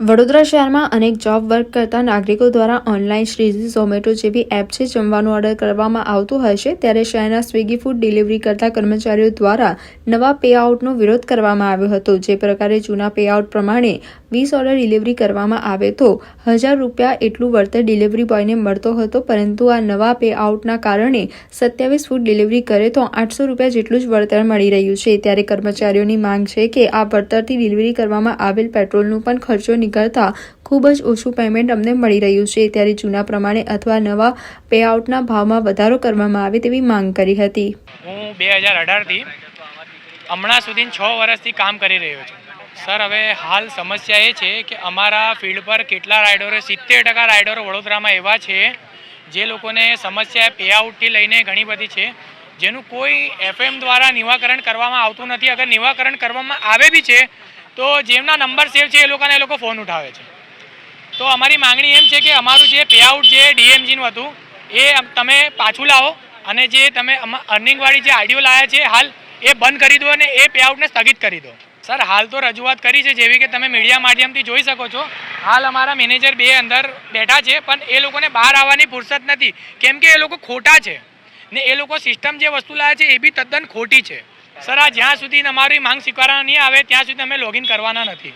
વડોદરા શહેરમાં અનેક job work કરતા નાગરિકો દ્વારા ઓનલાઈન સ્વિગી ઝોમેટો જેવી એપ છે જમવાનું ઓર્ડર કરવામાં આવતું હોય છે ત્યારે શહેરના સ્વિગી ફૂડ ડિલિવરી કરતા કર્મચારીઓ દ્વારા નવા પેઆઉટનો વિરોધ કરવામાં આવ્યો હતો। જે પ્રકારે જૂના પેઆઉટ પ્રમાણે 20 ઓર્ડર ડિલિવરી કરવામાં આવે તો ₹1000 એટલું વળતર ડિલિવરી બોયને મળતો હતો, પરંતુ આ નવા પેઆઉટના કારણે 27 ફૂડ ડિલિવરી કરે તો ₹800 જેટલું જ વળતર મળી રહ્યું છે। ત્યારે કર્મચારીઓની માંગ છે કે આ વળતરથી ડિલિવરી કરવામાં આવેલ પેટ્રોલનું પણ ખર્ચો કરતા ખૂબ જ ઓછું પેમેન્ટ અમને મળી રહ્યું છે। ત્યારે જૂના પ્રમાણે અથવા નવા પેઆઉટના ભાવમાં વધારો કરવામાં આવે તેવી માંગ કરી હતી। હું 2018 થી હમણાં સુધી 6 વર્ષથી કામ કરી રહ્યો છું સર। હવે હાલ સમસ્યા એ છે કે અમારા ફિલ્ડ પર કેટલા રાઇડરો 70% રાઇડરો વડોદરામાં એવા છે જે લોકોને સમસ્યા પેઆઉટથી લઈને ઘણી બધી છે, જેનું કોઈ FM દ્વારા નિવાકરણ કરવામાં આવતું નથી। અગર નિવાકરણ કરવામાં આવે બી છે તો જેમના નંબર સેવ છે એ લોકો ફોન ઉઠાવે છે। તો અમારી માંગણી એમ છે કે અમારું જે પેઆઉટ જે ડીએમજીનું હતું એ તમે પાછું લાવો અને જે તમે અર્નિંગવાળી જે આઈડીઓ લાવ્યા છે હાલ એ બંધ કરી દો અને એ પેઆઉટને સ્થગિત કરી દો સર। હાલ તો રજૂઆત કરી છે, જેવી કે તમે મીડિયા માધ્યમથી જોઈ શકો છો। હાલ અમારા મેનેજર 2 અંદર બેઠા છે, પણ એ લોકોને બહાર આવવાની ફુરસત નથી, કેમ કે એ લોકો ખોટા છે ને એ લોકો સિસ્ટમ જે વસ્તુ લાવે છે એ બી તદ્દન ખોટી છે સર। આ જ્યાં સુધી અમારી માંગ સ્વીકારવામાં નહીં આવે ત્યાં સુધી અમે લોગિન કરવાના નથી।